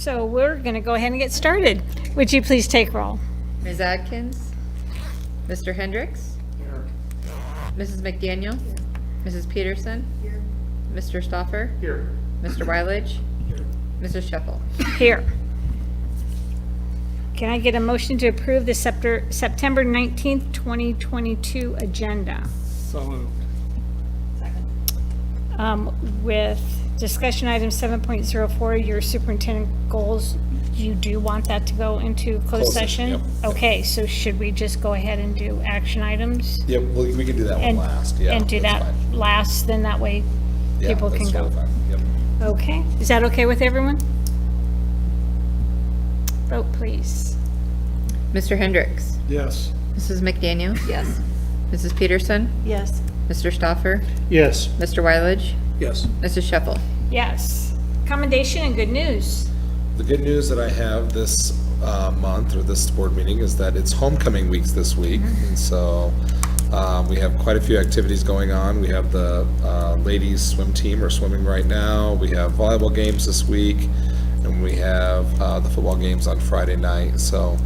So we're going to go ahead and get started. Would you please take roll? Ms. Adkins? Mr. Hendricks? Mrs. McDaniel? Mrs. Peterson? Mr. Stoffer? Here. Mr. Weilich? Mrs. Sheffel? Here. Can I get a motion to approve the September 19th, 2022 agenda? So moved. With discussion item 7.04, your superintendent goals, you do want that to go into closed session? Yep. Okay, so should we just go ahead and do action items? Yeah, well, we can do that one last, yeah. And do that's that fine. last, then that way Yeah, people can that's go. totally fine. Yep. Okay, is that okay with everyone? Vote, please. Mr. Hendricks? Yes. Mrs. McDaniel? Yes. Mrs. Peterson? Yes. Mr. Stoffer? Yes. Mr. Weilich? Yes. Mrs. Sheffel? Yes. Commendation and good news. The good news that I have this month, or this board meeting, is that it's homecoming weeks this week. And so we have quite a few activities going on. We have the ladies swim team are swimming right now. We have volleyball games this week. And we have the football games on Friday night. So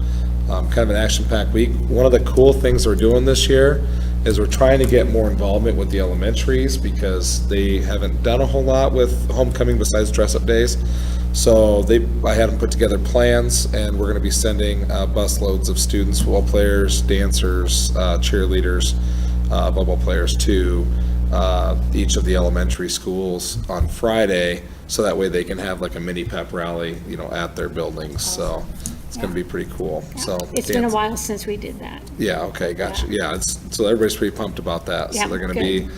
kind of an action-packed week. One of the cool things we're doing this year is we're trying to get more involvement with the elementaries because they haven't done a whole lot with homecoming besides dress-up days. So I had them put together plans, and we're going to be sending bus loads of students, football players, dancers, cheerleaders, volleyball players to each of the elementary schools on Friday, so that way they can have like a mini pep rally, at their buildings, so it's gonna be pretty cool, so. It's been a while since we did that. Yeah, okay, gotcha, yeah, so everybody's pretty pumped about that, so Yeah, they're gonna good.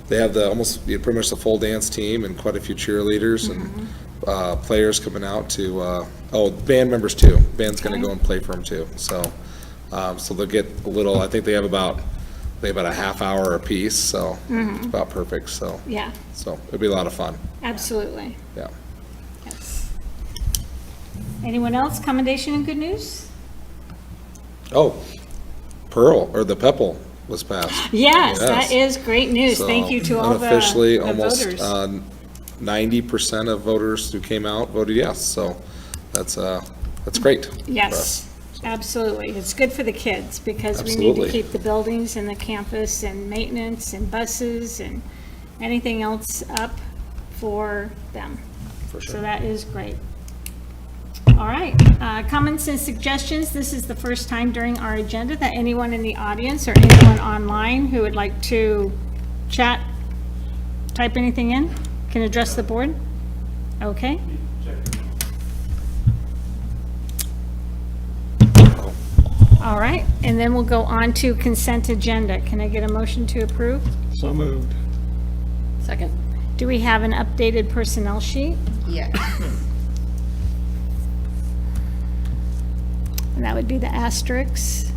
they have pretty much the full dance team and quite a few cheerleaders and, players coming out to, band members too, band's gonna go and play for them too, so, so they'll get a little, I think they have about a half hour apiece, so it's about perfect, so, Yeah, so it'll be a lot of fun, absolutely. yeah. Yes. Anyone else? Commendation and good news? Oh, Pearl, or the Pepple was passed. Yes, that is great news. So, Thank you to all the unofficially, the almost voters. 90% of voters who came out voted yes, so that's great. for us. Yes, absolutely. It's good for the kids because we need to Absolutely. keep the buildings and the campus and maintenance and buses and anything else up for them. For So sure. that is great. All right, comments and suggestions. This is the first time during our agenda that anyone in the audience or anyone online who would like to chat, type anything in, can address the board. Okay. All right, and then we'll go on to consent agenda. Can I get a motion to approve? So moved. Second. Do we have an updated personnel sheet? Yes. And that would be the asterisks.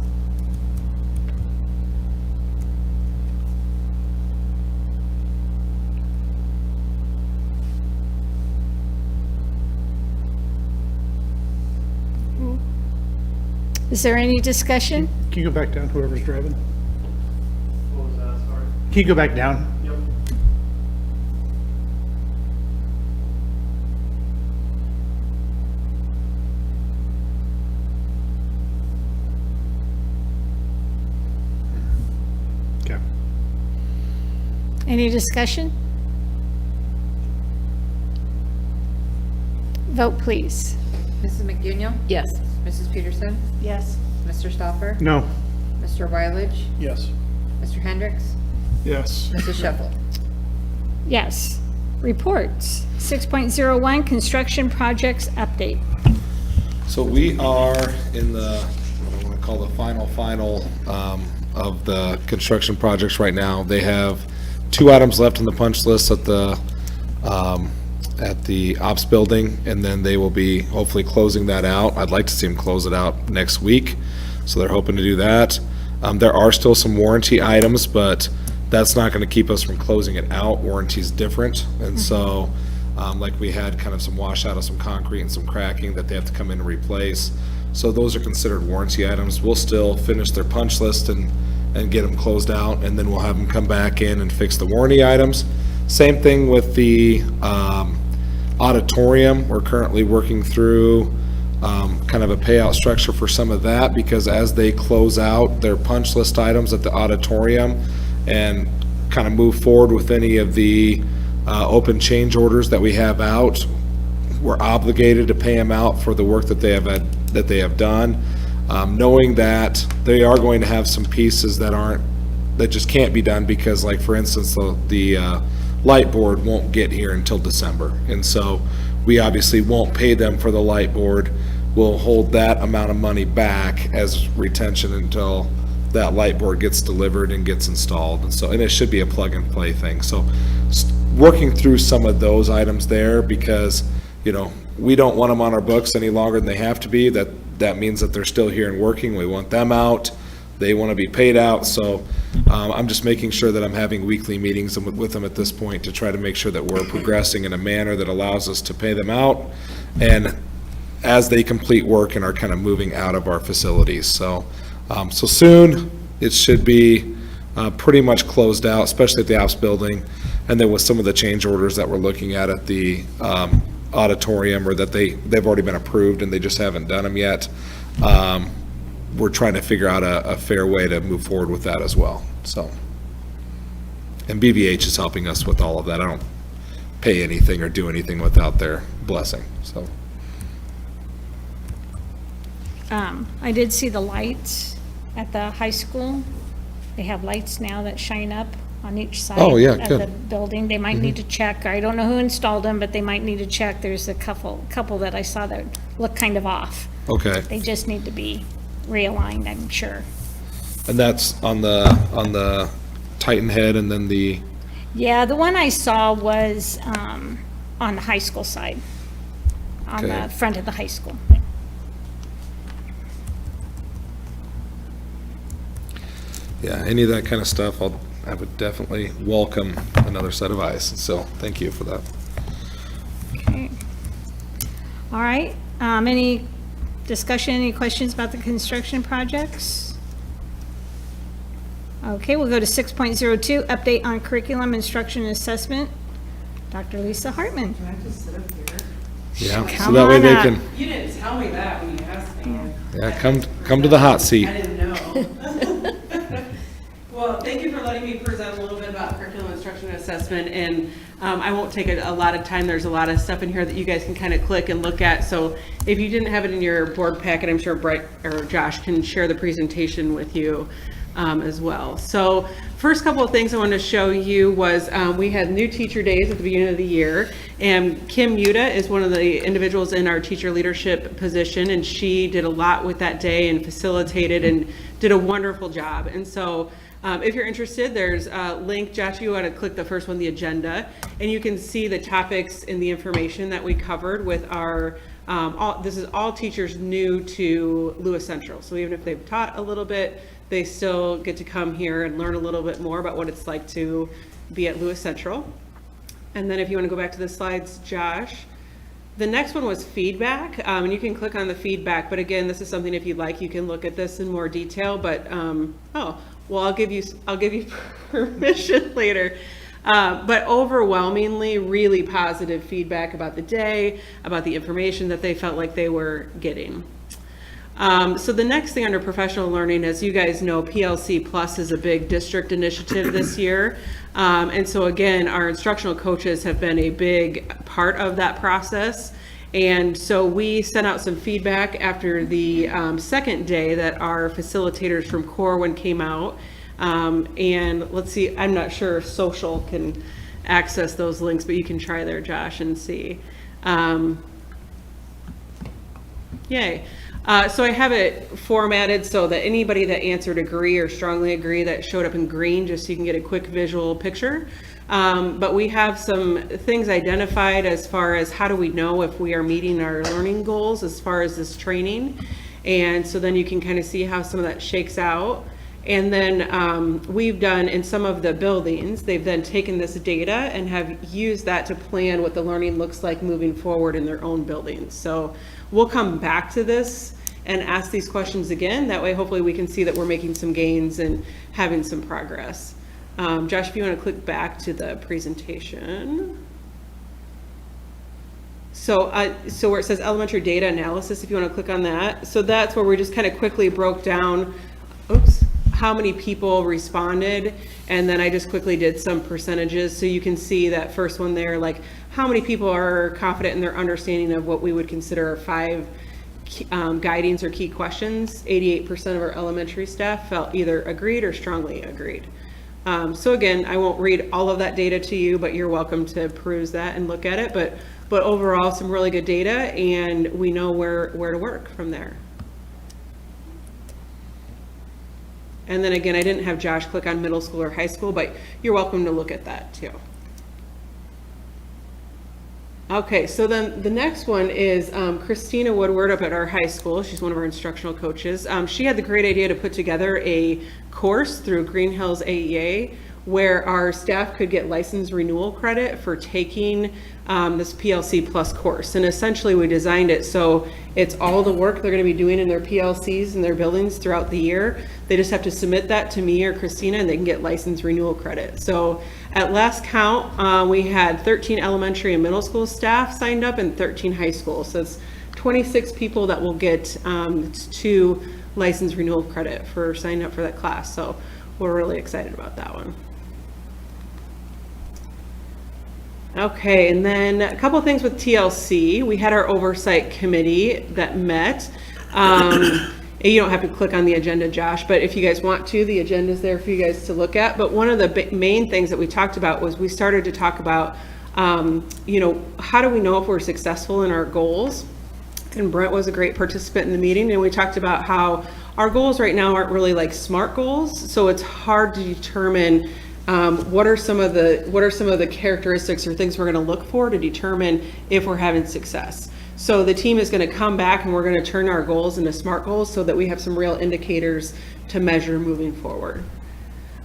Is there any discussion? Can you go back down, whoever's driving? What was that, sorry? Can you go back down? Yep. Okay. Any discussion? Vote, please. Mrs. McDaniel? Yes. Mrs. Peterson? Yes. Mr. Stoffer? No. Mr. Wyledge? Yes. Mr. Hendricks? Yes. Mrs. Sheffield? Yes. Reports. 6.01, construction projects update. So we are in what I want to call the final, of the construction projects right now. They have 2 items left on the punch list at the ops building, and then they will be hopefully closing that out. I'd like to see them close it out next week, so they're hoping to do that. There are still some warranty items, but that's not going to keep us from closing it out. Warranty's different, and so, like we had kind of some washout of some concrete and some cracking that they have to come in and replace. So those are considered warranty items. We'll still finish their punch list and get them closed out, and then we'll have them come back in and fix the warranty items. Same thing with the auditorium. We're currently working through kind of a payout structure for some of that, because as they close out their punch list items at the auditorium and kind of move forward with any of the open change orders that we have out, we're obligated to pay them out for the work that they have done, knowing that they are going to have some pieces that just can't be done, because, like, for instance, the light board won't get here until December, and so we obviously won't pay them for the light board. We'll hold that amount of money back as retention until that light board gets delivered and gets installed, and it should be a plug and play thing. So working through some of those items there, because we don't want them on our books any longer than they have to be. That means that they're still here and working. We want them out. They want to be paid out. So I'm just making sure that I'm having weekly meetings with them at this point to try to make sure that we're progressing in a manner that allows us to pay them out, and as they complete work and are kind of moving out of our facilities. So soon it should be pretty much closed out, especially at the ops building. And then with some of the change orders that we're looking at the auditorium, or that they've already been approved and they just haven't done them yet. We're trying to figure out a fair way to move forward with that as well, so. And BVH is helping us with all of that. I don't pay anything or do anything without their blessing, so. I did see the lights at the high school. They have lights now that shine up on each side Oh, yeah, of good. the building. They might need to check. I don't know who installed them, but they might need to check. There's a couple that I saw that look kind of off. Okay, They just need to be realigned, I'm sure. and that's on the Titan head and then the, Yeah, the one I saw was on the high school side, on Okay. the front of the high school. yeah, any of that kind of stuff, I would definitely welcome another set of eyes, so thank you for that. Okay. All right, any discussion, any questions about the construction projects? Okay, we'll go to 6.02, update on curriculum, instruction, and assessment. Dr. Lisa Hartman. Can I just sit up here? Yeah, so Come that way on they up. can, You didn't tell me that when you asked me. yeah, come to the hot seat. I didn't know. Well, thank you for letting me present a little bit about curriculum instruction and assessment, and I won't take a lot of time. There's a lot of stuff in here that you guys can kind of click and look at. So if you didn't have it in your board packet, I'm sure Bright or Josh can share the presentation with you as well. So first couple of things I wanted to show you was we had new teacher days at the beginning of the year, and Kim Yuta is one of the individuals in our teacher leadership position, and she did a lot with that day and facilitated and did a wonderful job. And so if you're interested, there's a link. Josh, you want to click the first one, the agenda, and you can see the topics and the information that we covered with our this is all teachers new to Lewis Central. So even if they've taught a little bit, they still get to come here and learn a little bit more about what it's like to be at Lewis Central. And then if you want to go back to the slides, Josh, the next one was feedback, and you can click on the feedback. But again, this is something, if you'd like, you can look at this in more detail. But oh, well, I'll give you permission later. But overwhelmingly, really positive feedback about the day, about the information that they felt like they were getting. So the next thing under professional learning, as you guys know, PLC Plus is a big district initiative this year. And so again, our instructional coaches have been a big part of that process. And so we sent out some feedback after the second day that our facilitators from Corwin came out. And let's see, I'm not sure if social can access those links, but you can try there, Josh, and see. Yay. So I have it formatted so that anybody that answered agree or strongly agree, that showed up in green, just so you can get a quick visual picture. But we have some things identified as far as how do we know if we are meeting our learning goals as far as this training. And so then you can kind of see how some of that shakes out. And then we've done in some of the buildings, they've then taken this data and have used that to plan what the learning looks like moving forward in their own buildings. So we'll come back to this and ask these questions again. That way, hopefully we can see that we're making some gains and having some progress. Josh, if you want to click back to the presentation. So where it says elementary data analysis, if you want to click on that. So that's where we just kind of quickly broke down, how many people responded, and then I just quickly did some percentages. So you can see that first one there, like how many people are confident in their understanding of what we would consider our 5 guidings or key questions. 88% of our elementary staff felt either agreed or strongly agreed. So again, I won't read all of that data to you, but you're welcome to peruse that and look at it. But overall, some really good data, and we know where to work from there. And then again, I didn't have Josh click on middle school or high school, but you're welcome to look at that too. Okay, so then the next one is Christina Woodward up at our high school. She's one of our instructional coaches. She had the great idea to put together a course through Green Hills AEA where our staff could get license renewal credit for taking this PLC Plus course. And essentially we designed it so it's all the work they're going to be doing in their PLCs and their buildings throughout the year. They just have to submit that to me or Christina, and they can get license renewal credit. So at last count, we had 13 elementary and middle school staff signed up and 13 high school. So it's 26 people that will get 2 license renewal credit for signing up for that class. So we're really excited about that one. Okay, and then a couple of things with TLC. We had our oversight committee that met. You don't have to click on the agenda, Josh, but if you guys want to, the agenda's there for you guys to look at. But one of the main things that we talked about was we started to talk about, how do we know if we're successful in our goals? And Brent was a great participant in the meeting, and we talked about how our goals right now aren't really like SMART goals, so it's hard to determine what are some of the characteristics or things we're going to look for to determine if we're having success. So the team is going to come back and we're going to turn our goals into SMART goals so that we have some real indicators to measure moving forward.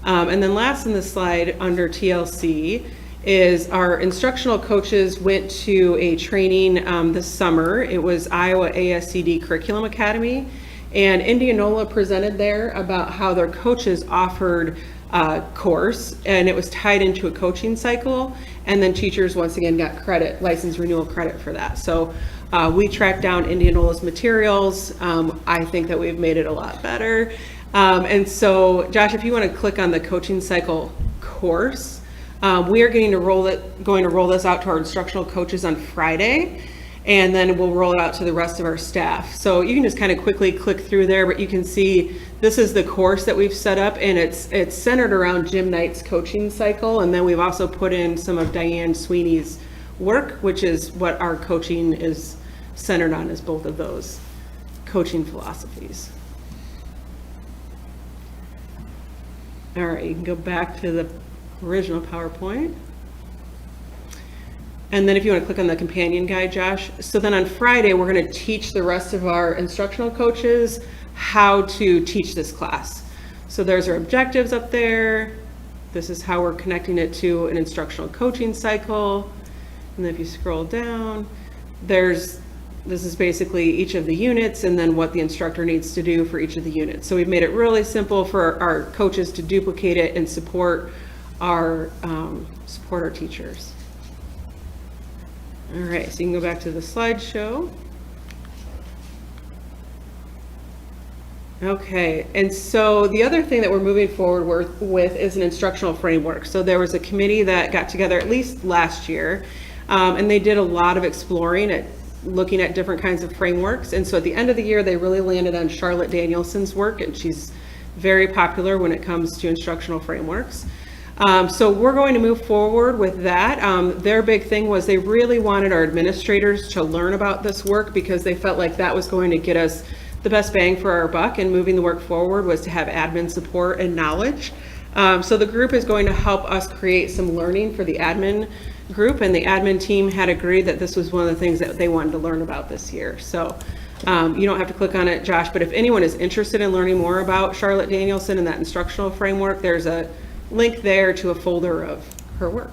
And then last in the slide under TLC is our instructional coaches went to a training this summer. It was Iowa ASCD Curriculum Academy, and Indianola presented there about how their coaches offered a course, and it was tied into a coaching cycle, and then teachers once again got credit, license renewal credit for that. So we tracked down Indianola's materials. I think that we've made it a lot better. And so Josh, if you want to click on the coaching cycle course, we are going to roll this out to our instructional coaches on Friday, and then we'll roll it out to the rest of our staff. So you can just kind of quickly click through there, but you can see this is the course that we've set up, and it's centered around Jim Knight's coaching cycle, and then we've also put in some of Diane Sweeney's work, which is what our coaching is centered on, is both of those coaching philosophies. All right, you can go back to the original PowerPoint. And then if you want to click on the companion guide, Josh. So then on Friday, we're going to teach the rest of our instructional coaches how to teach this class. So there's our objectives up there. This is how we're connecting it to an instructional coaching cycle. And then if you scroll down, this is basically each of the units and then what the instructor needs to do for each of the units. So we've made it really simple for our coaches to duplicate it and support our teachers. All right, so you can go back to the slideshow. Okay, and so the other thing that we're moving forward with is an instructional framework. So there was a committee that got together at least last year, and they did a lot of exploring at looking at different kinds of frameworks. And so at the end of the year, they really landed on Charlotte Danielson's work, and she's very popular when it comes to instructional frameworks. So we're going to move forward with that. Their big thing was they really wanted our administrators to learn about this work because they felt like that was going to get us the best bang for our buck, and moving the work forward was to have admin support and knowledge. So the group is going to help us create some learning for the admin group, and the admin team had agreed that this was one of the things that they wanted to learn about this year. So you don't have to click on it, Josh, but if anyone is interested in learning more about Charlotte Danielson and that instructional framework, there's a link there to a folder of her work.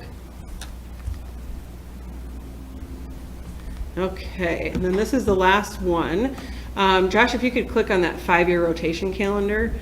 Okay, and then this is the last one. Josh, if you could click on that 5-year rotation calendar.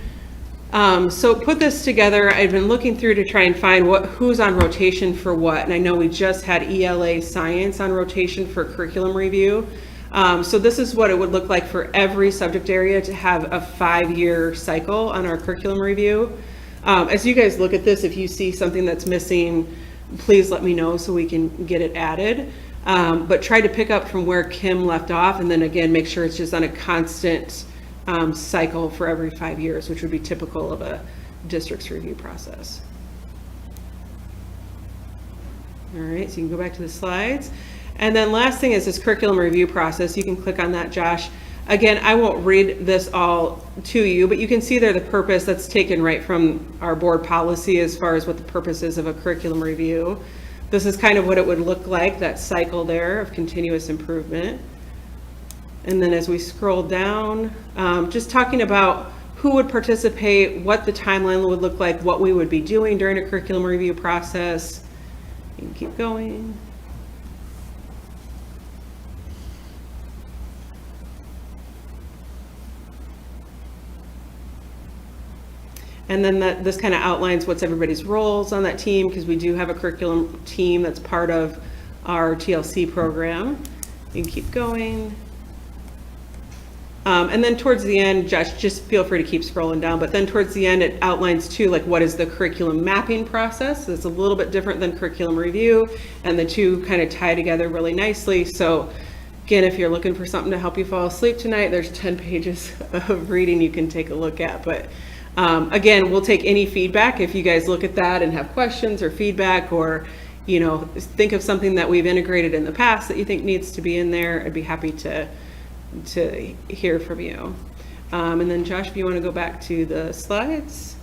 So put this together. I've been looking through to try and find who's on rotation for what, and I know we just had ELA Science on rotation for curriculum review. So this is what it would look like for every subject area to have a 5-year cycle on our curriculum review. As you guys look at this, if you see something that's missing, please let me know so we can get it added. But try to pick up from where Kim left off, and then again, make sure it's just on a constant cycle for every 5 years, which would be typical of a district's review process. All right, so you can go back to the slides. And then last thing is this curriculum review process. You can click on that, Josh. Again, I won't read this all to you, but you can see there the purpose that's taken right from our board policy as far as what the purpose is of a curriculum review. This is kind of what it would look like, that cycle there of continuous improvement. And then as we scroll down, just talking about who would participate, what the timeline would look like, what we would be doing during a curriculum review process. You can keep going. And then this kind of outlines what's everybody's roles on that team, because we do have a curriculum team that's part of our TLC program. You can keep going. And then towards the end, Josh, just feel free to keep scrolling down, but then towards the end, it outlines too, like what is the curriculum mapping process. It's a little bit different than curriculum review, and the two kind of tie together really nicely. So Again, if you're looking for something to help you fall asleep tonight, there's 10 pages of reading you can take a look at. But again, we'll take any feedback. If you guys look at that and have questions or feedback, or think of something that we've integrated in the past that you think needs to be in there, I'd be happy to hear from you. And then Josh, if you want to go back to the slides.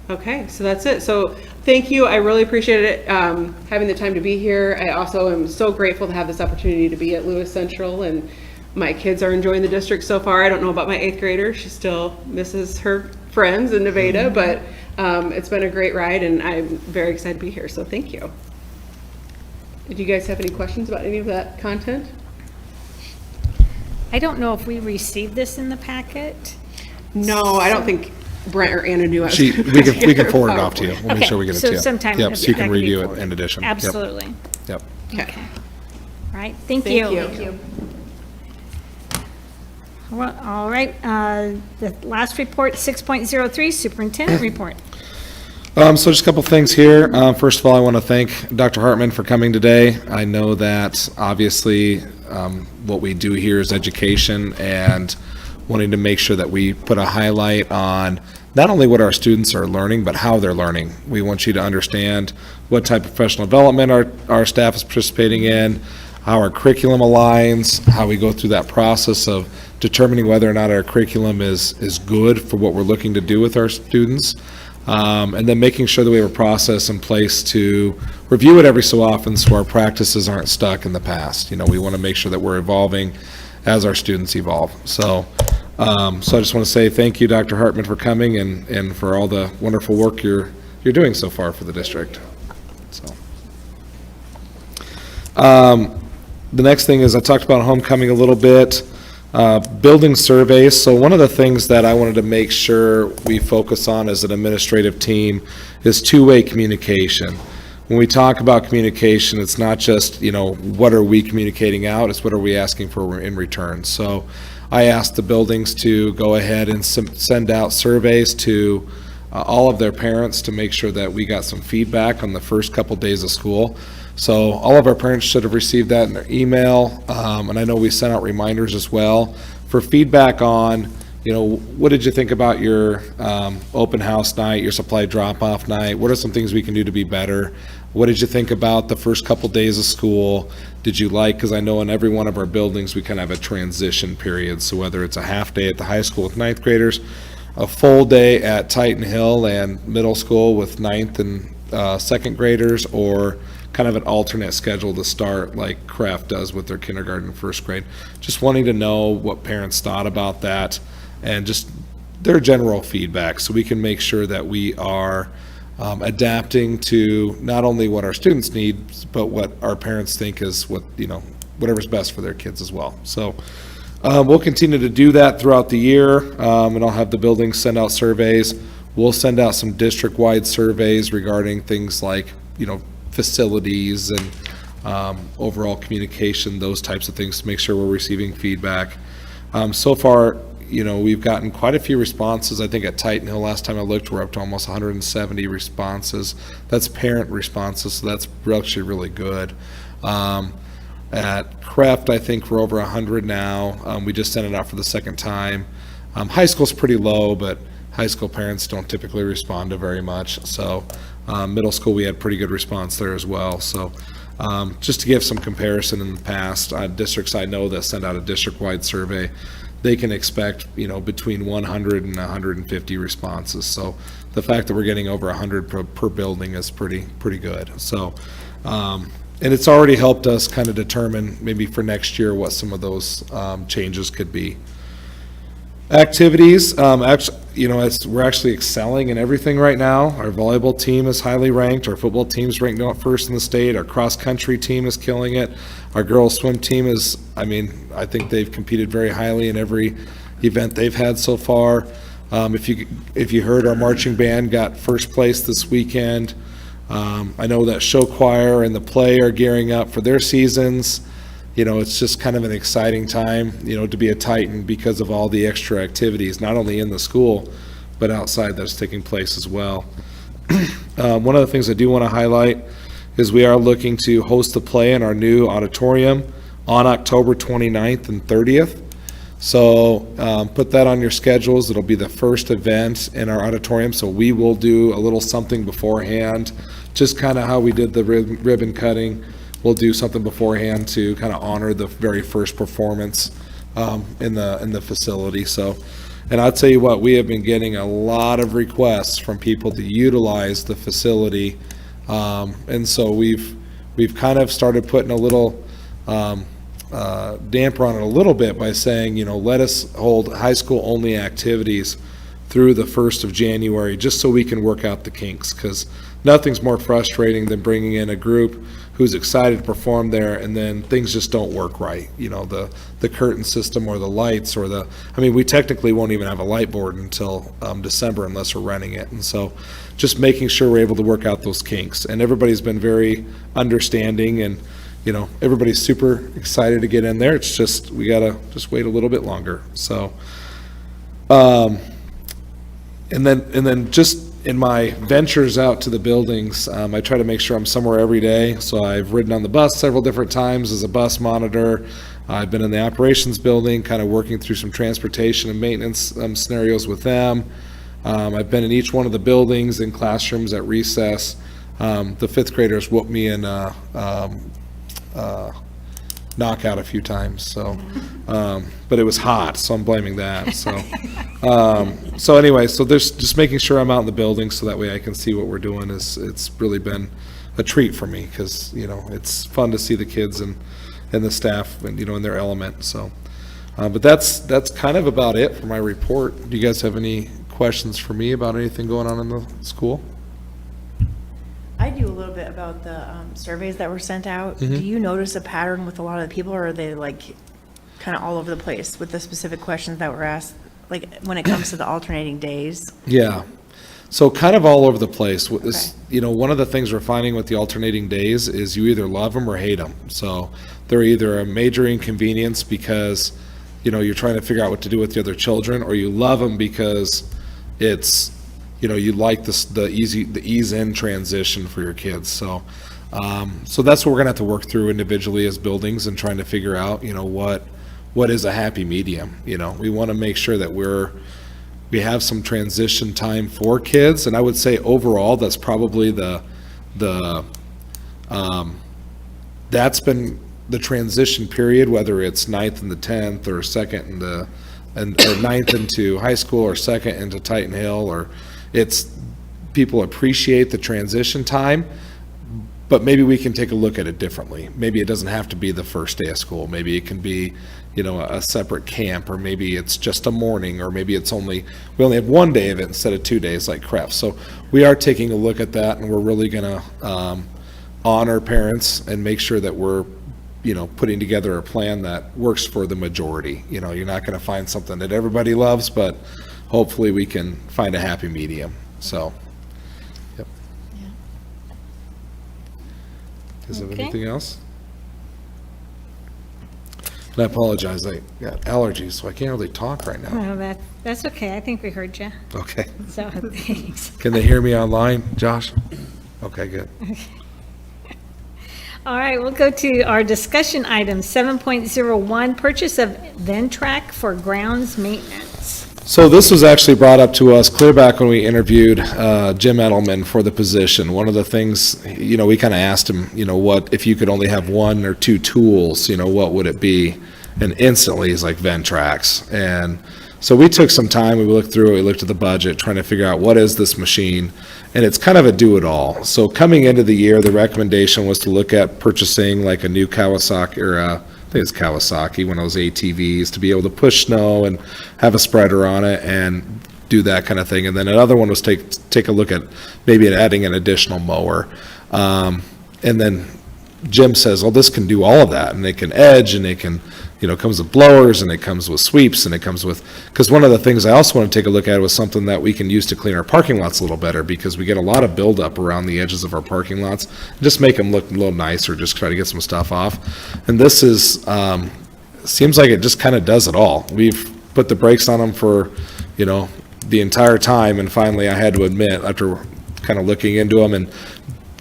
Okay, so that's it. So thank you. I really appreciate it, having the time to be here. I also am so grateful to have this opportunity to be at Lewis Central, and my kids are enjoying the district so far. I don't know about my 8th grader. She still misses her friends in Nevada, but it's been a great ride, and I'm very excited to be here. So thank you. Did you guys have any questions about any of that content? I don't know if we received this in the packet. No, I don't think Brent or Anna knew I was We gonna can, we can forward it off to you. We'll make Okay, sure we get it so to you. sometime Yep, so you that can could be review it forwarded. in addition. Yep, Absolutely. Yep. Okay. All right, thank Thank you. you. Well, all right, the last report, 6.03, superintendent report. So just a couple things here. First of all, I want to thank Dr. Hartman for coming today. I know that obviously what we do here is education, and wanting to make sure that we put a highlight on not only what our students are learning, but how they're learning. We want you to understand what type of professional development our staff is participating in, how our curriculum aligns, how we go through that process of determining whether or not our curriculum is good for what we're looking to do with our students. And then making sure that we have a process in place to review it every so often so our practices aren't stuck in the past. We want to make sure that we're evolving as our students evolve. So I just want to say thank you, Dr. Hartman, for coming and for all the wonderful work you're doing so far for the district. So, the next thing is I talked about homecoming a little bit. Building surveys. So one of the things that I wanted to make sure we focus on as an administrative team is two-way communication. When we talk about communication, it's not just, what are we communicating out, it's what are we asking for in return. So I asked the buildings to go ahead and send out surveys to all of their parents to make sure that we got some feedback on the first couple days of school. So all of our parents should have received that in their email, and I know we sent out reminders as well for feedback on, what did you think about your open house night, your supply drop-off night? What are some things we can do to be better? What did you think about the first couple days of school? Did you like, because I know in every one of our buildings we kind of have a transition period, so whether it's a half day at the high school with 9th graders, a full day at Titan Hill and middle school with 9th and 2nd graders, or kind of an alternate schedule to start like Kraft does with their kindergarten and first grade. Just wanting to know what parents thought about that and just their general feedback so we can make sure that we are adapting to not only what our students need, but what our parents think is whatever's best for their kids as well. So we'll continue to do that throughout the year, and I'll have the buildings send out surveys. We'll send out some district-wide surveys regarding things like, facilities and overall communication, those types of things to make sure we're receiving feedback. So far, we've gotten quite a few responses. I think at Titan Hill, last time I looked, we're up to almost 170 responses. That's parent responses, so that's actually really good. At Kraft, I think we're over 100 now. We just sent it out for the second time. High school's pretty low, but high school parents don't typically respond to very much. So middle school, we had pretty good response there as well. So just to give some comparison in the past, districts I know that send out a district-wide survey, they can expect, between 100 and 150 responses. So the fact that we're getting over 100 per building is pretty good. So, and it's already helped us kind of determine maybe for next year what some of those changes could be. Activities, we're actually excelling in everything right now. Our volleyball team is highly ranked. Our football team's ranked first in the state. Our cross-country team is killing it. Our girls' swim team is, I think they've competed very highly in every event they've had so far. If you heard, our marching band got first place this weekend. I know that show choir and the play are gearing up for their seasons. It's just kind of an exciting time, to be a Titan because of all the extra activities, not only in the school, but outside that's taking place as well. One of the things I do want to highlight is we are looking to host a play in our new auditorium on October 29th and 30th. So put that on your schedules. It'll be the first event in our auditorium, so we will do a little something beforehand, just kind of how we did the ribbon cutting. We'll do something beforehand to kind of honor the very first performance in the facility. So, and I'll tell you what, we have been getting a lot of requests from people to utilize the facility, and so we've kind of started putting a little damper on it a little bit by saying, let us hold high school only activities through the 1st of January, just so we can work out the kinks, because nothing's more frustrating than bringing in a group who's excited to perform there and then things just don't work right. The curtain system or the lights or we technically won't even have a light board until December unless we're renting it. And so just making sure we're able to work out those kinks. And everybody's been very understanding, and everybody's super excited to get in there. It's just, we gotta just wait a little bit longer. So, and then just in my ventures out to the buildings, I try to make sure I'm somewhere every day. So I've ridden on the bus several different times as a bus monitor. I've been in the operations building, kind of working through some transportation and maintenance scenarios with them. I've been in each one of the buildings, in classrooms at recess. The fifth graders whooped me in knockout a few times, so but it was hot, so I'm blaming that. So anyway, so there's just making sure I'm out in the building so that way I can see what we're doing. It's really been a treat for me, because it's fun to see the kids and the staff and in their element. So but that's kind of about it for my report. Do you guys have any questions for me about anything going on in the school? I do a little bit about the surveys that were sent out. Do you notice a pattern with a lot of the people, or are they kind of all over the place with the specific questions that were asked, when it comes to the alternating days? Yeah, so kind of all over the place. One of the things we're finding with the alternating days is you either love them or hate them. So they're either a major inconvenience because you're trying to figure out what to do with the other children, or you love them because it's you like the ease in transition for your kids. So so that's what we're gonna have to work through individually as buildings, and trying to figure out what is a happy medium. We want to make sure that we have some transition time for kids, and I would say overall that's probably that's been the transition period, whether it's 9th and the 10th, or 2nd or 9th into high school, or 2nd into Titan Hill, or it's people appreciate the transition time, but maybe we can take a look at it differently. Maybe it doesn't have to be the first day of school. Maybe it can be, a separate camp, or maybe it's just a morning, or maybe we only have one day of it instead of 2 days like CREF. So we are taking a look at that, and we're really gonna honor parents and make sure that we're putting together a plan that works for the majority. You're not gonna find something that everybody loves, but hopefully we can find a happy medium. So, yep. Is there Okay. anything else? And I apologize, I got allergies, so I can't really talk right now. Well, that's okay. I think we heard you. Okay. So, thanks. Can they hear me online, Josh? Okay, good. All right, we'll go to our discussion item, 7.01, purchase of Ventrac for grounds maintenance. So this was actually brought up to us clear back when we interviewed Jim Edelman for the position. One of the things, we kind of asked him, what, if you could only have one or two tools, what would it be? And instantly he's like, Ventracs. And so we took some time, we looked through it, we looked at the budget, trying to figure out what is this machine? And it's kind of a do-it-all. So coming into the year, the recommendation was to look at purchasing like a new Kawasaki, or I think it's Kawasaki, one of those ATVs, to be able to push snow and have a spreader on it and do that kind of thing. And then another one was take a look at maybe adding an additional mower. And then Jim says, well, this can do all of that, and it can edge, and it can, it comes with blowers, and it comes with sweeps, and it comes with, because one of the things I also want to take a look at was something that we can use to clean our parking lots a little better, because we get a lot of buildup around the edges of our parking lots. Just make them look a little nicer, just try to get some stuff off. And this is, seems like it just kind of does it all. We've put the brakes on them for, the entire time, and finally I had to admit, after kind of looking into them and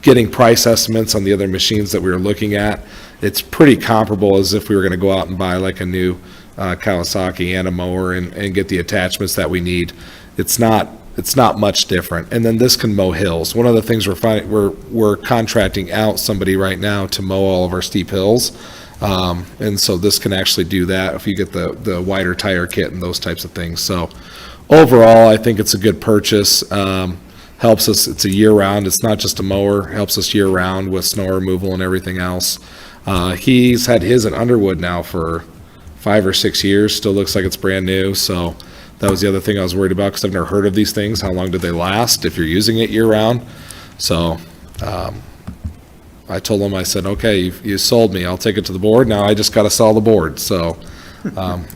getting price estimates on the other machines that we were looking at, it's pretty comparable as if we were going to go out and buy like a new Kawasaki and a mower and get the attachments that we need. It's not much different. And then this can mow hills. One of the things we're contracting out somebody right now to mow all of our steep hills. And so this can actually do that if you get the wider tire kit and those types of things. So overall, I think it's a good purchase. Helps us, it's a year-round, it's not just a mower, helps us year-round with snow removal and everything else. He's had his at Underwood now for 5 or 6 years, still looks like it's brand new, so that was the other thing I was worried about, because I've never heard of these things, how long do they last if you're using it year-round? So, I told him, I said, okay, you sold me, I'll take it to the board, now I just gotta sell the board, so,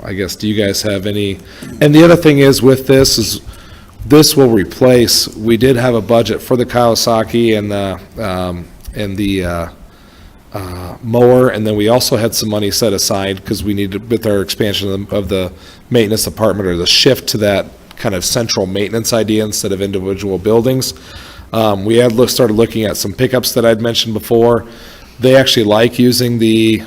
I guess, do you guys have any, and the other thing is with this is, this will replace, we did have a budget for the Kawasaki and the mower, and then we also had some money set aside because we needed, with our expansion of the maintenance department, or the shift to that kind of central maintenance idea instead of individual buildings. We had started looking at some pickups that I'd mentioned before. They actually like using the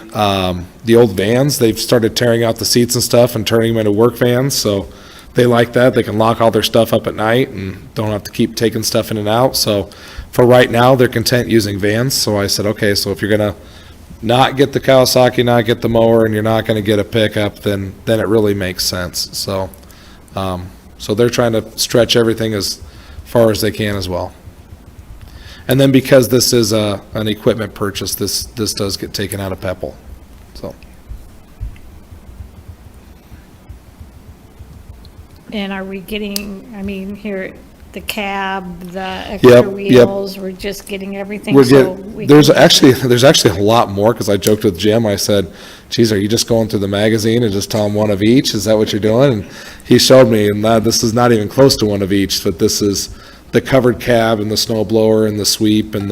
old vans. They've started tearing out the seats and stuff and turning them into work vans, so they like that. They can lock all their stuff up at night and don't have to keep taking stuff in and out. So for right now, they're content using vans. So I said, okay, so if you're gonna not get the Kawasaki, not get the mower, and you're not gonna get a pickup, then it really makes sense. So, so they're trying to stretch everything as far as they can as well. And then because this is an equipment purchase, this does get taken out of PEPAL, so. And are we getting, I mean, here, the cab, the extra Yep. wheels, we're just getting everything, We're so getting, we there's can- actually a lot more, because I joked with Jim, I said, geez, are you just going through the magazine and just tell them one of each? Is that what you're doing? And he showed me, and this is not even close to one of each, but this is the covered cab and the snow blower and the sweep and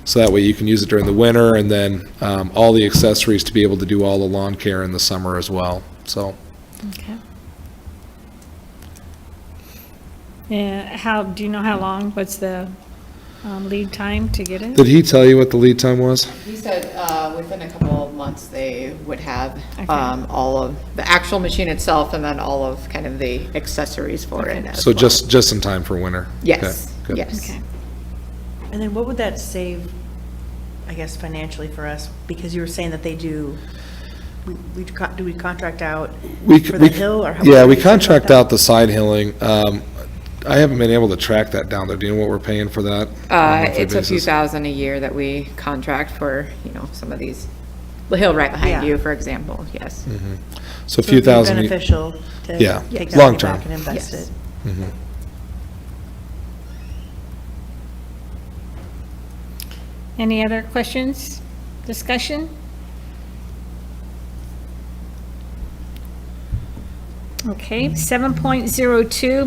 so that way you can use it during the winter, and then all the accessories to be able to do all the lawn care in the summer as well, so. Okay. Yeah, do you know how long, what's the lead time to get it? Did he tell you what the lead time was? He said within a couple of months, they would have Okay. all of the actual machine itself and then all of kind of the accessories for it as So well. just in time for winter? Yes, Okay, good. yes. Okay. And then what would that save, I guess, financially for us? Because you were saying that they do, do we contract out for the hill, or how? Yeah, do we set contract that up? out the side hilling. I haven't been able to track that down there. Do you know what we're paying for that? on a monthly It's a few basis? thousand a year that we contract for, some of these, the hill right behind Yeah. you, for example, yes. So a So few it'd be thousand. beneficial to Yeah, take long that money back term. and invest Yes. it. Any other questions, discussion? Okay, 7.02,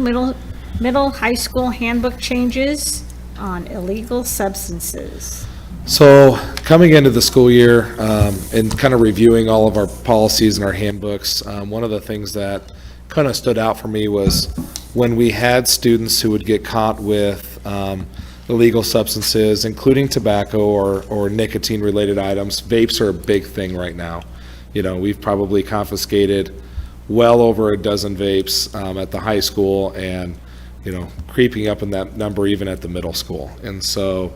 middle high school handbook changes on illegal substances. So coming into the school year and kind of reviewing all of our policies and our handbooks, one of the things that kind of stood out for me was when we had students who would get caught with illegal substances, including tobacco or nicotine-related items. Vapes are a big thing right now. We've probably confiscated well over a dozen vapes at the high school, and creeping up in that number even at the middle school. And so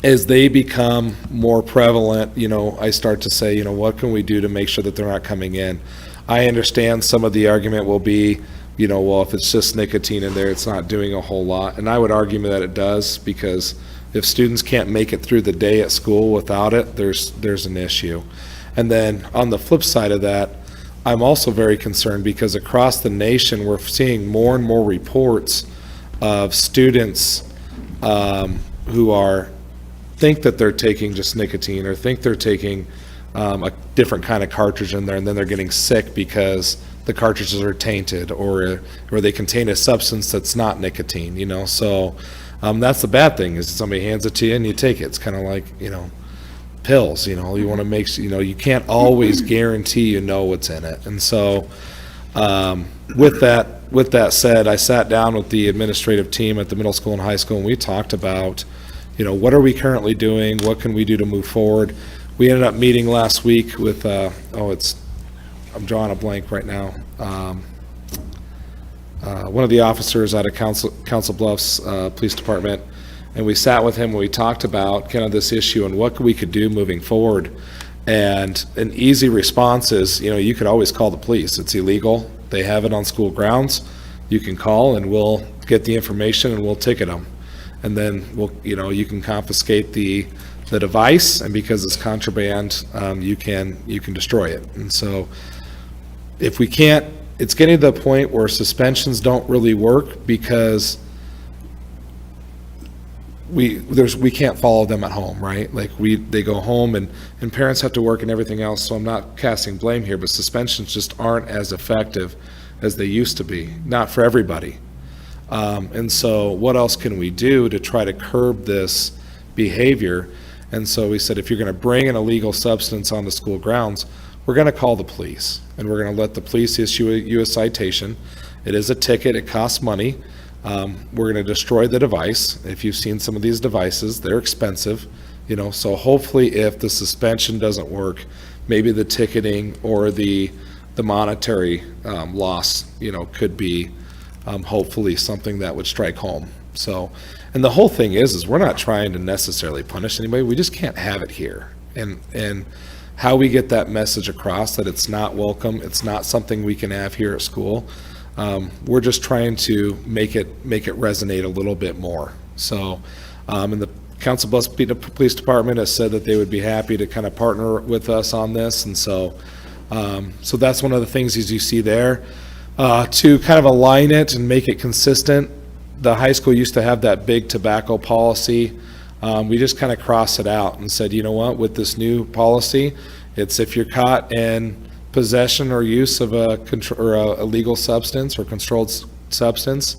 as they become more prevalent, I start to say, what can we do to make sure that they're not coming in? I understand some of the argument will be, well, if it's just nicotine in there, it's not doing a whole lot. And I would argue that it does, because if students can't make it through the day at school without it, there's an issue. And then on the flip side of that, I'm also very concerned because across the nation, we're seeing more and more reports of students who think that they're taking just nicotine, or think they're taking a different kind of cartridge in there, and then they're getting sick because the cartridges are tainted, or they contain a substance that's not nicotine, So that's the bad thing, is somebody hands it to you and you take it. It's kind of like, pills, you want to make sure, you can't always guarantee what's in it. And so with that said, I sat down with the administrative team at the middle school and high school, and we talked about what are we currently doing? What can we do to move forward? We ended up meeting last week with, I'm drawing a blank right now. One of the officers out of Council Bluffs Police Department, and we sat with him and we talked about kind of this issue and what we could do moving forward. And an easy response is, you could always call the police. It's illegal. They have it on school grounds. You can call and we'll get the information and we'll ticket them. And then you can confiscate the device, and because it's contraband, you can destroy it. And so if we can't, it's getting to the point where suspensions don't really work because we can't follow them at home, right? Like they go home and parents have to work and everything else, so I'm not casting blame here, but suspensions just aren't as effective as they used to be, not for everybody. And so what else can we do to try to curb this behavior? And so we said, if you're gonna bring an illegal substance onto school grounds, we're gonna call the police, and we're gonna let the police issue you a citation. It is a ticket, it costs money. We're gonna destroy the device. If you've seen some of these devices, they're expensive, so hopefully if the suspension doesn't work, maybe the ticketing or the monetary loss, could be hopefully something that would strike home. So, and the whole thing is we're not trying to necessarily punish anybody, we just can't have it here. And how we get that message across that it's not welcome, it's not something we can have here at school. We're just trying to make it resonate a little bit more. So, and the Council Bluffs Police Department has said that they would be happy to kind of partner with us on this, and so that's one of the things as you see there. To kind of align it and make it consistent, the high school used to have that big tobacco policy. We just kind of crossed it out and said, what, with this new policy, it's if you're caught in possession or use of a illegal substance or controlled substance,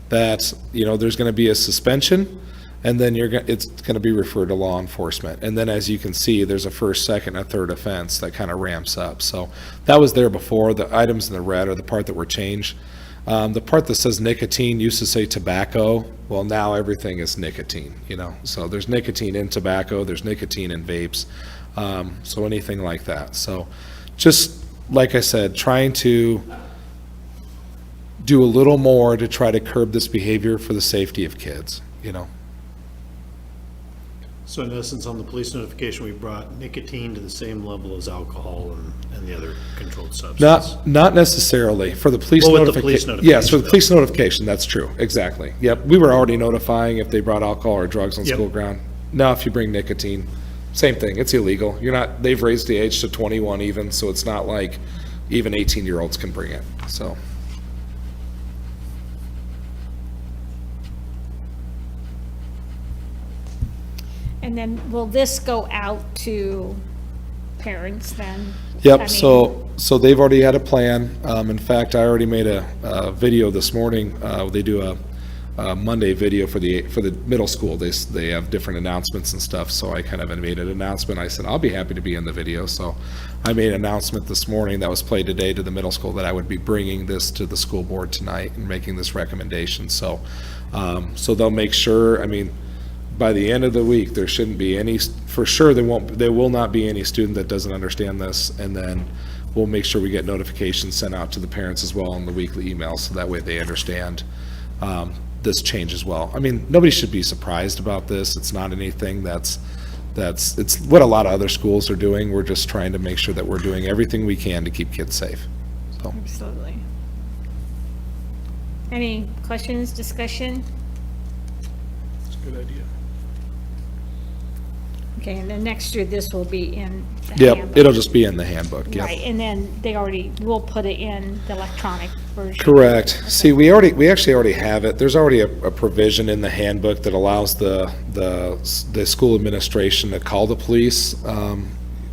that, there's going to be a suspension, and then it's going to be referred to law enforcement. And then as you can see, there's a first, second, and third offense that kind of ramps up. So that was there before. The items in the red are the part that were changed. The part that says nicotine used to say tobacco. Well, now everything is nicotine, so there's nicotine in tobacco, there's nicotine in vapes, so anything like that. So just like I said, trying to do a little more to try to curb this behavior for the safety of kids, So in essence, on the police notification, we brought nicotine to the same level as alcohol and the other controlled substance. Not necessarily. For the police Well, with the police notification. Yes, for the notification, police notification, that's true, exactly. Yep, we were already notifying if they brought alcohol or drugs on Yep. school ground. Now, if you bring nicotine, same thing, it's illegal. They've raised the age to 21 even, so it's not like even 18-year-olds can bring it, so. And then will this go out to parents then? I Yep, mean, so they've already had a plan. In fact, I already made a video this morning. They do a Monday video for the middle school. They have different announcements and stuff, so I kind of made an announcement. I said, I'll be happy to be in the video. So I made an announcement this morning that was played today to the middle school that I would be bringing this to the school board tonight and making this recommendation. So they'll make sure, by the end of the week, there shouldn't be any, for sure, there will not be any student that doesn't understand this, and then we'll make sure we get notifications sent out to the parents as well in the weekly emails, so that way they understand this change as well. Nobody should be surprised about this. It's not anything it's what a lot of other schools are doing. We're just trying to make sure that we're doing everything we can to keep kids safe. So, Absolutely. Any questions, discussion? It's a good idea. Okay, and then next year, this will be in the yep, handbook. it'll just be in the handbook, yep. Right, and then we'll put it in the electronic version. Correct. See, we actually already have it. There's already a provision in the handbook that allows the school administration to call the police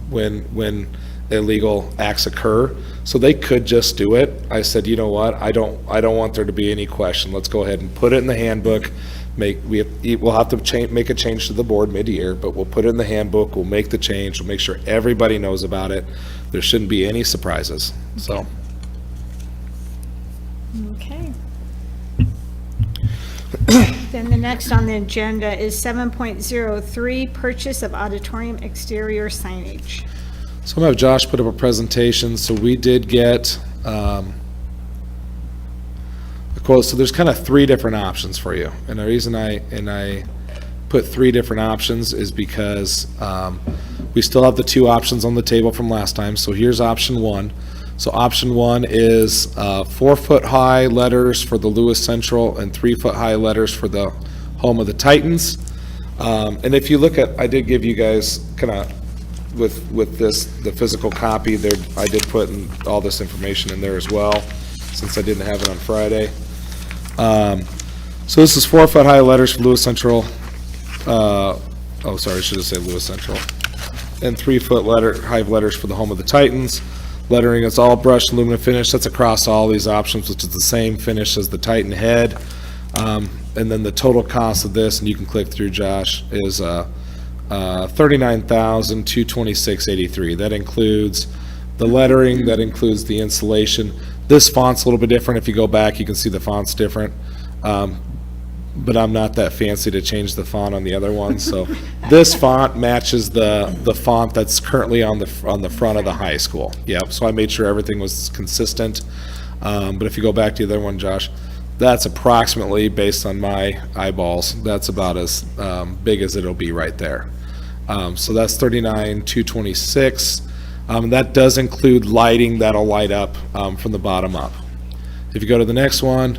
when illegal acts occur. So they could just do it. I said, you know what? I don't want there to be any question. Let's go ahead and put it in the handbook. We'll have to make a change to the board mid-year, but we'll put it in the handbook. We'll make the change. We'll make sure everybody knows about it. There shouldn't be any surprises. So. Okay. Then the next on the agenda is 7.03, purchase of auditorium exterior signage. So I'm gonna have Josh put up a presentation. So we did get a quote. So there's kind of three different options for you. And the reason I put three different options is because we still have the two options on the table from last time. So here's option one. So option one is 4-foot-high letters for the Lewis Central and 3-foot-high letters for the home of the Titans. And if you look at, I did give you guys kind of with this, the physical copy there, I did put all this information in there as well, since I didn't have it on Friday. So this is 4-foot-high letters for Lewis Central. Oh, sorry, I should have said Lewis Central. And 3-foot-high letters for the home of the Titans. Lettering is all brushed aluminum finish. That's across all these options, which is the same finish as the Titan head. And then the total cost of this, and you can click through, Josh, is $39,226.83. That includes the lettering, that includes the installation. This font's a little bit different. If you go back, you can see the font's different. But I'm not that fancy to change the font on the other one. So this font matches the font that's currently on the front of the high school. Yep, so I made sure everything was consistent. But if you go back to the other one, Josh, that's approximately, based on my eyeballs, that's about as big as it'll be right there. So that's $39,226. That does include lighting that'll light up from the bottom up. If you go to the next one,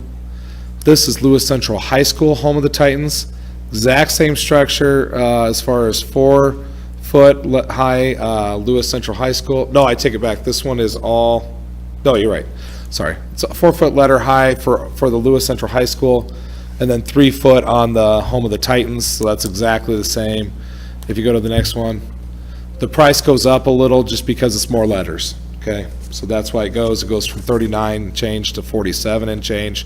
this is Lewis Central High School, home of the Titans. Exact same structure as far as 4-foot-high Lewis Central High School. No, I take it back. This one is all, no, you're right. Sorry. It's a 4-foot letter high for the Lewis Central High School, and then 3 foot on the home of the Titans. So that's exactly the same. If you go to the next one, the price goes up a little just because it's more letters. Okay, so that's why it goes from 39 and change to 47 and change.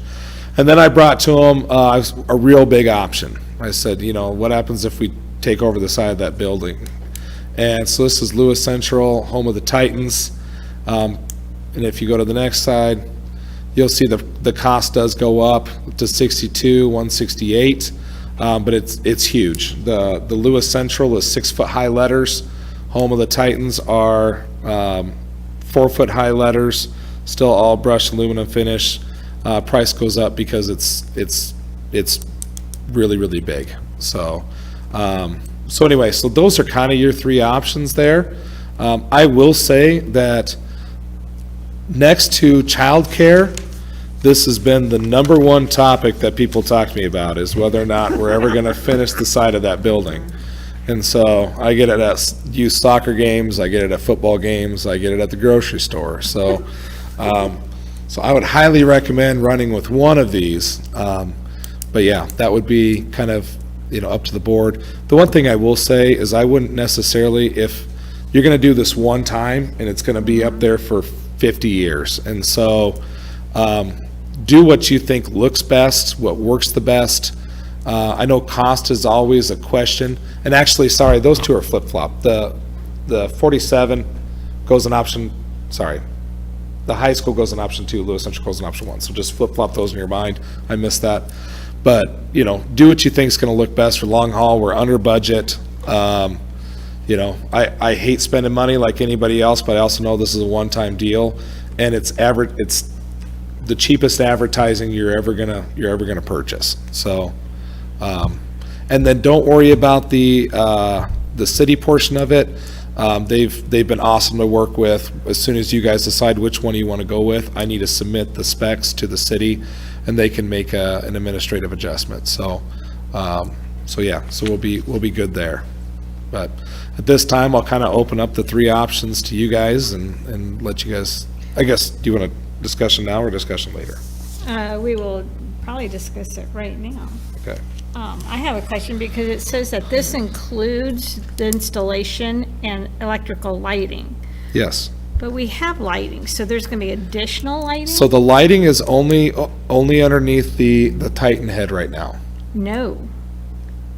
And then I brought to them a real big option. I said, you know, what happens if we take over the side of that building? And so this is Lewis Central, home of the Titans. And if you go to the next side, you'll see the cost does go up to $62,168, but it's huge. The Lewis Central is 6-foot-high letters. Home of the Titans are 4-foot-high letters, still all brushed aluminum finish. Price goes up because it's really, really big. So anyway, so those are kind of your three options there. I will say that next to childcare, this has been the number one topic that people talk to me about, is whether or not we're ever going to finish the side of that building. And so I get it at youth soccer games, I get it at football games, I get it at the grocery store. So so I would highly recommend running with one of these. But yeah, that would be kind of, you know, up to the board. The one thing I will say is I wouldn't necessarily, if you're going to do this one time and it's going to be up there for 50 years. And so do what you think looks best, what works the best. I know cost is always a question. And actually, sorry, those two are flip-flop. The 47 goes in option, sorry. The high school goes in option 2, Lewis Central goes in option 1. So just flip-flop those in your mind. I missed that. But, you know, do what you think is going to look best for long haul. We're under budget. You know, I hate spending money like anybody else, but I also know this is a one-time deal, and it's the cheapest advertising you're ever gonna purchase. So, and then don't worry about the city portion of it. They've been awesome to work with. As soon as you guys decide which one you want to go with, I need to submit the specs to the city, and they can make an administrative adjustment. So yeah, so we'll be good there. But at this time, I'll kind of open up the three options to you guys and let you guys, I guess, do you want a discussion now or discussion later? We will probably discuss it right now. Okay. I have a question because it says that this includes the installation and electrical lighting, Yes. but we have lighting, so there's going to be additional lighting? So the lighting is only underneath the Titan head right now. No.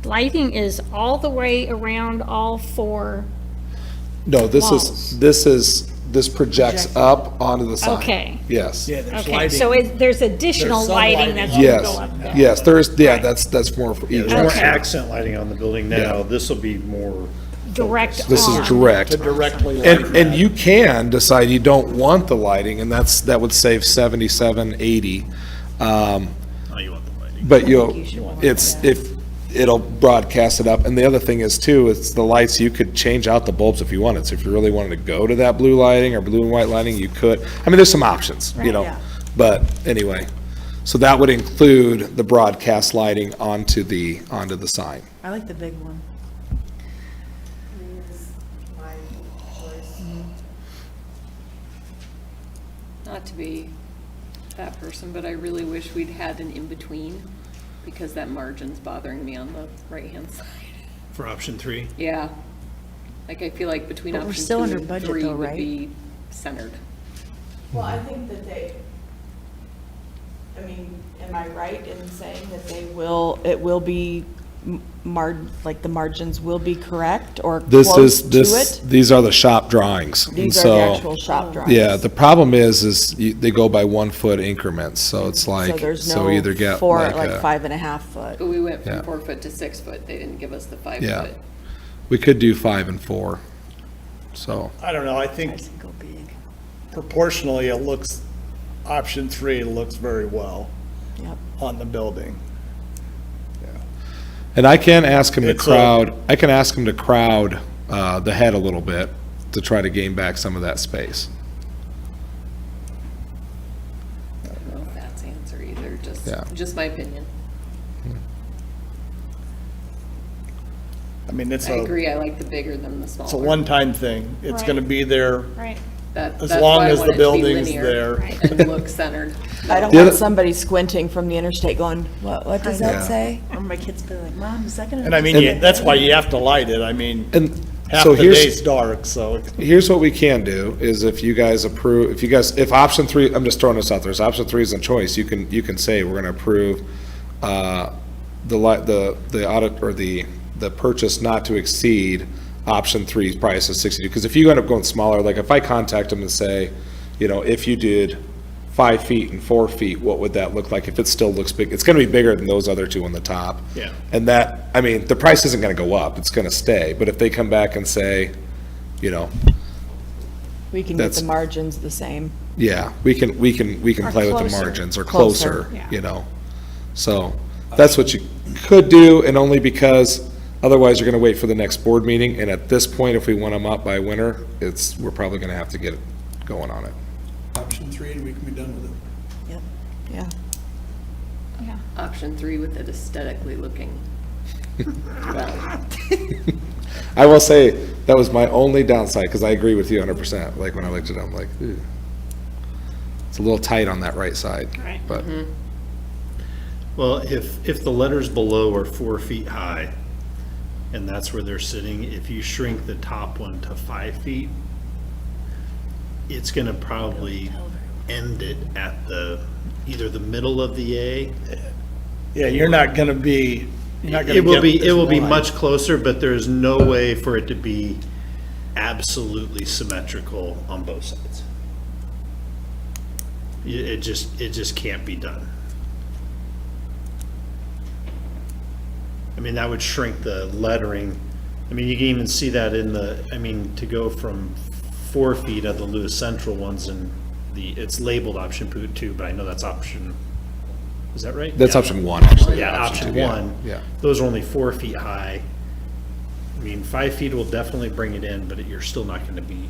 Lighting is all the way around all four. No, this Walls. this projects up onto the sign. Okay. Yes. Yeah, there's Okay, lighting. so there's additional There's some lighting lighting that's on gonna Yes, go up there? yes, yeah, Right. that's more for each. There's more Okay. accent lighting on the building now. Yeah. This will be more. Direct This on. is direct. To directly light And that. you can decide you don't want the lighting, and that would save 7780. Oh, you want the lighting. But it'll broadcast it up. And the other thing is too, it's the lights, you could change out the bulbs if you wanted. So if you really wanted to go to that blue lighting or blue and white lighting, you could. I mean, there's some options, you know. yeah. But anyway, so that would include the broadcast lighting onto the sign. I like the big one. Not to be that person, but I really wish we'd had an in-between, because that margin's bothering me on the right-hand side. For option 3? Yeah. Like, I feel like between But we're option still 2 under and budget 3 though, would right? be centered. Well, I think that I mean, am I right in saying that it will be like the margins will be correct or close to it? These are the shop drawings. And These are the so- actual shop drawings. Yeah, the problem is they go by 1 foot increments, so it's So like, there's so no either get four, like like a, 5.5 foot. But we went Yeah. from 4 foot to 6 foot. They didn't give us the 5 Yeah. foot. we could do 5 and 4, so. I don't know, I I think just think go big. proportionally, option 3 looks very well Yep. on the building. And I can ask him to It's a- crowd the head a little bit to try to gain back some of that space. I don't know if that's the answer either, Yeah. just my opinion. I mean, I agree, I like the bigger than the smaller. it's a one-time thing. It's Right. gonna be there. Right. as That's long why I as want the it to be building's linear there. And look centered. I don't The want other- somebody squinting from the interstate going, what does Yeah. that say? Or my kids be like, Mom, is that gonna? And I mean, that's why you have to light it. I mean, And half so the here's. day's dark, so. Here's what we can do, is if you guys approve, if option 3, I'm just throwing this out there, if option 3 is a choice, you can say, we're gonna approve, the audit, or the purchase not to exceed option 3's price of 62, because if you end up going smaller, like if I contact them and say, you know, if you did 5 feet and 4 feet, what would that look like? If it still looks big, it's gonna be bigger than those other 2 on the top. Yeah. And that, I mean, the price isn't gonna go up, it's gonna stay, but if they come back and say, you know, We can get That's- the margins the same. yeah, we can Or play with the closer. margins, or Closer. closer, Yeah. you know? So, that's what you could do, and only because otherwise you're gonna wait for the next board meeting, and at this point, if we want them up by winter, we're probably gonna have to get going on it. Option 3, and we can be done with it. Yeah. Yeah. Option 3 with it aesthetically looking well. I will say, that was my only downside, because I agree with you 100%, like, when I looked at it, I'm like, ooh. It's a little tight on that right side, Right. but, Well, if the letters below are 4 feet high, and that's where they're sitting, if you shrink the top one to 5 feet, it's gonna probably end it at either the middle of the A. Yeah, you're not gonna be, you're not gonna It will get be, this it will be line. much closer, but there's no way for it to be absolutely symmetrical on both sides. It just can't be done. I mean, that would shrink the lettering. I mean, you can even see that to go from 4 feet of the Lewis Central ones, and it's labeled option 2, but I know that's option, is that right? that's Yeah. option 1, actually. Yeah, option two, yeah, 1. Yeah. Those are only 4 feet high. I mean, 5 feet will definitely bring it in, but you're still not gonna be.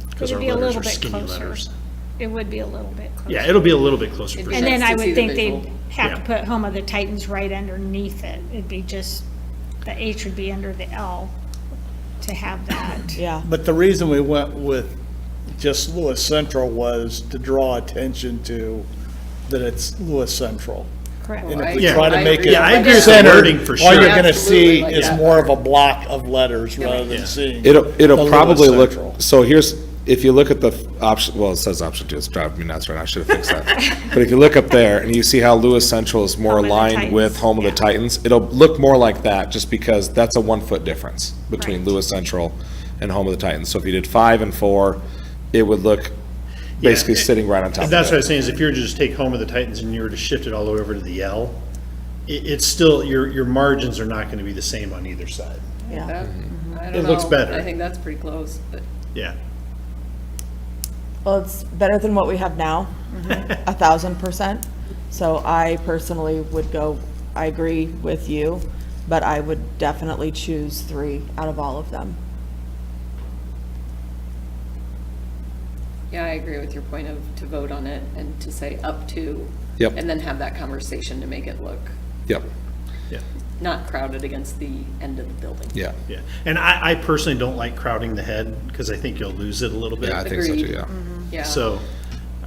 Because It'd our be a letters little are bit skinny closer. letters. It would be a little bit closer. Yeah, it'll be a little bit closer for And And sure. then Nice I to see would the think they'd visual. have to Yeah. put Home of the Titans right underneath it. It'd be just, the H would be under the L to have that. Yeah. But the reason we went with just Lewis Central was to draw attention to that it's Lewis Central. Correct. And if Right. we Yeah. try to I make agree. it Yeah, I agree with the centered, wording for all sure. you're gonna Absolutely see like is that. more of a block of letters rather than Yeah. seeing. It'll the Lewis probably Central. look, so if you look at the option, well, it says option 2, it's driving me nuts right now, I should have fixed that. But if you look up there and you see how Lewis Central is more Home of the aligned Titans, with Home of the yeah. Titans, it'll look more like that, just because that's a 1 foot difference between Right. Lewis Central and Home of the Titans. So if you did 5 and 4, it would look basically Yeah, sitting right on top of That's what I it. was saying, is if you were to just take Home of the Titans and you were to shift it all the way over to the L, it's still, your margins are not gonna be the same on either side. Yeah. That- I It don't looks know. better. I think that's pretty close, but Yeah. Well, it's better than what we have now, 1,000%. So I personally would go, I agree with you, but I would definitely choose 3 out of all of them. yeah, I agree with your point of to vote on it and to say up to. Yep. And then have that conversation to make it look Yep, Yeah. not crowded against the end of the building. yeah, Yeah, and I personally don't like crowding the head, because I think you'll lose it a little bit. yeah, I think so too, Agreed. yeah. Yeah. So,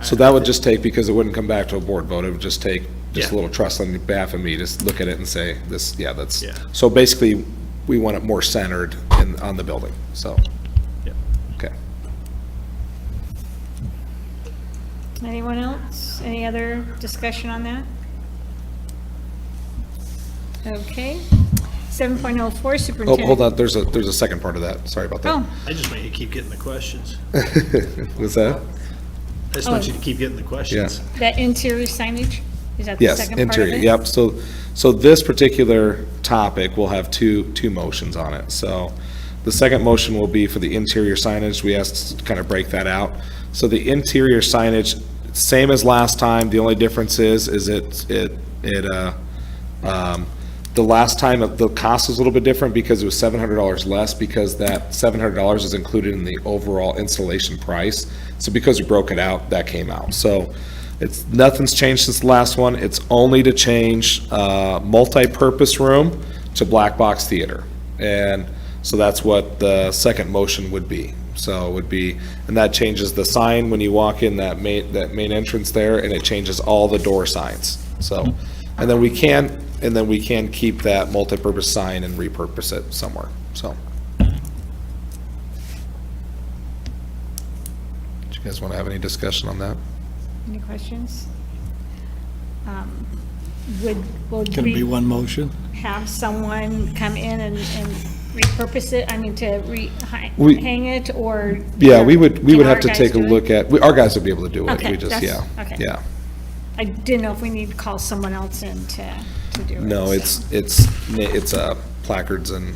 So that would just take, because it wouldn't come back to a board vote, it would just take just a Yeah. little trust on behalf of me, just look at it and say, this, yeah, that's, Yeah. so basically, we want it more centered on the building, so, yeah. okay. Anyone else? Any other discussion on that? Okay. 7.04 Oh, Superintendent. hold on, there's a second part of that, sorry about that. Oh, I just want you to keep getting the questions. Was that? I just want Oh. you to keep getting the questions. that interior signage? Is that the Yes, second part of interior, it? yep, so this particular topic will have two motions on it, so the second motion will be for the interior signage, we asked to kind of break that out. So the interior signage, same as last time, the only difference is the last time, the cost was a little bit different because it was $700 less, because that $700 is included in the overall installation price. So because we broke it out, that came out. So nothing's changed since the last one. It's only to change multi-purpose room to black box theater. And so that's what the second motion would be. So it would be, and that changes the sign when you walk in that main entrance there, and it changes all the door signs. So, and then we can keep that multi-purpose sign and repurpose it somewhere, so. Do you guys want to have any discussion on that? Any questions? Would Can it be we one motion? have someone come in and repurpose it, I mean, to We- hang it, or? Yeah, we would can have our to guys take a do it? look at, our guys would be able to do it. Okay, We just, that's- yeah, okay. yeah. I didn't know if we need to call someone else in to do it. No, so. it's placards and,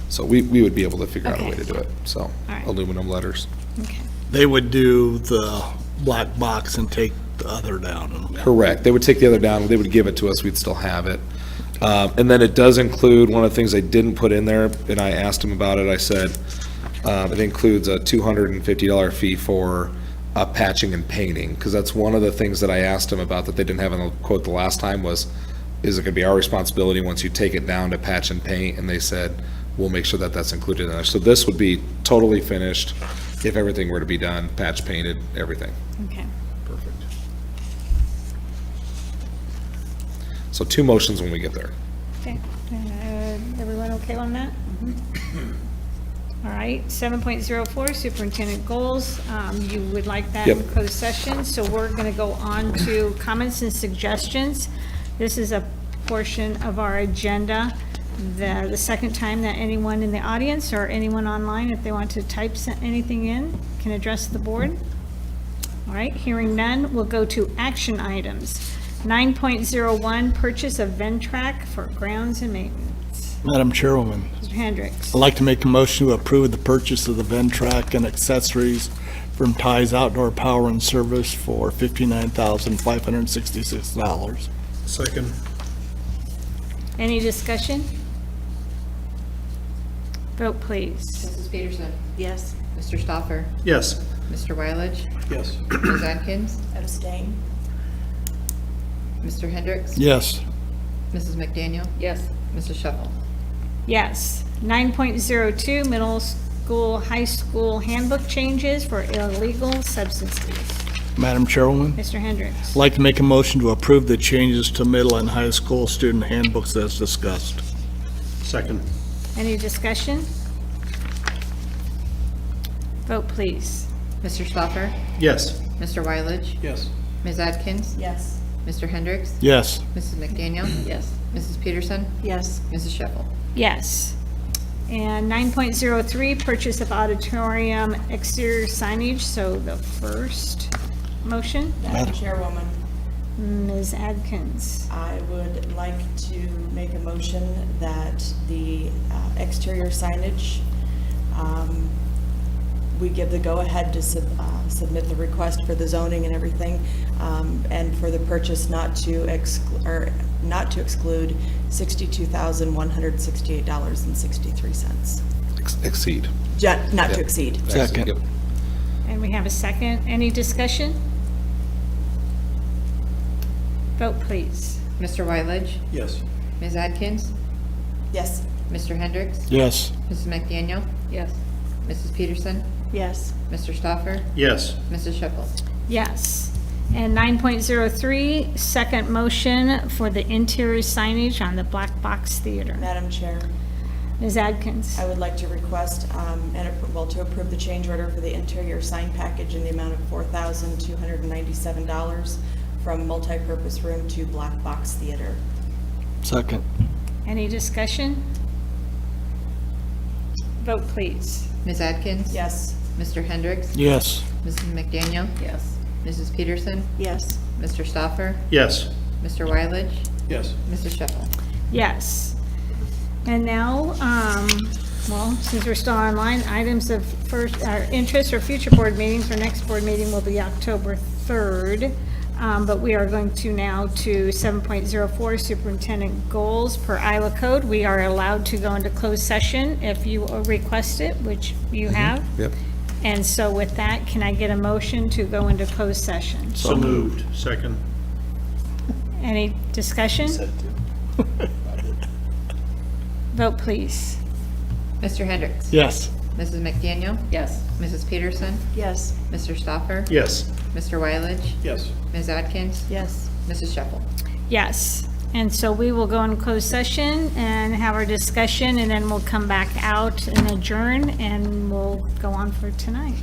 so we would be able to figure out a way Okay. to do it, so, right. aluminum letters. Okay. They would do the black box and take the other down. Correct. They would take the other down, they would give it to us, we'd still have it. And then it does include, one of the things I didn't put in there, and I asked him about it, I said, it includes a $250 fee for patching and painting, because that's one of the things that I asked him about that they didn't have in the quote the last time was, is it gonna be our responsibility once you take it down to patch and paint? And they said, we'll make sure that that's included in there. So this would be totally finished if everything were to be done, patch, painted, everything. Okay. Perfect. So 2 motions when we get there. Okay. Everyone okay on that? All right, 7.04, superintendent goals. You would like that in Yep. closed session, so we're going to go on to comments and suggestions. This is a portion of our agenda, the second time that anyone in the audience or anyone online, if they want to type anything in, can address the board. All right, hearing none, we'll go to action items. 9.01, purchase of Ventrac for grounds and maintenance. Madam Chairwoman, Mr. Hendricks. I'd like to make a motion to approve the purchase of the Ventrac and accessories from Ties Outdoor Power and Service for $59,566. Second. Any discussion? Vote, please. Mrs. Peterson? Yes. Mr. Stoffer? Yes. Mr. Weilich? Yes. Ms. Atkins? Abstain. Mr. Hendricks? Yes. Mrs. McDaniel? Yes. Mrs. Shuffle? Yes. 9.02, middle school, high school handbook changes for illegal substances. Madam Chairwoman, Mr. Hendricks. I'd like to make a motion to approve the changes to middle and high school student handbooks as discussed. Second. Any discussion? Vote, please. Mr. Stoffer? Yes. Mr. Wyledge? Yes. Ms. Atkins? Yes. Mr. Hendricks? Yes. Mrs. McDaniel? Yes. Mrs. Peterson? Yes. Mrs. Shepherd? Yes. And 9.03, purchase of auditorium exterior signage, so the first motion, Madam Chairwoman, Ms. Adkins. I would like to make a motion that the exterior signage, we give the go-ahead to submit the request for the zoning and everything, and for the purchase not to exclude $62,168.63. Exceed. Not to exceed. Second. Yep. And we have a second. Any discussion? Vote, please. Mr. Wyledge? Yes. Ms. Atkins? Yes. Mr. Hendricks? Yes. Mrs. McDaniel? Yes. Mrs. Peterson? Yes. Mr. Stoffer? Yes. Mrs. Shepherd? Yes. And 9.03, second motion for the interior signage on the Black Box Theater. Madam Chair, Ms. Adkins. I would like to request, to approve the change order for the interior sign package in the amount of $4,297 from multipurpose room to Black Box Theater. Second. Any discussion? Vote, please. Ms. Atkins? Yes. Mr. Hendricks? Yes. Mrs. McDaniel? Yes. Mrs. Peterson? Yes. Mr. Stoffer? Yes. Mr. Wyledge? Yes. Mrs. Shepherd? Yes. And now, well, since we're still online, items of first, interest or future board meetings, our next board meeting will be October 3rd. But we are going to now to 7.04 superintendent goals per Iowa code. We are allowed to go into closed session if you request it, which you have. Yep. And so with that, can I get a motion to go into closed session? So moved. Second. Any discussion? Vote, please. Mr. Hendricks? Yes. Mrs. McDaniel? Yes. Mrs. Peterson? Yes. Mr. Stoffer? Yes. Mr. Wyledge? Yes. Ms. Atkins? Yes. Mrs. Shepherd? Yes. And so we will go in closed session and have our discussion, and then we'll come back out and adjourn, and we'll go on for tonight.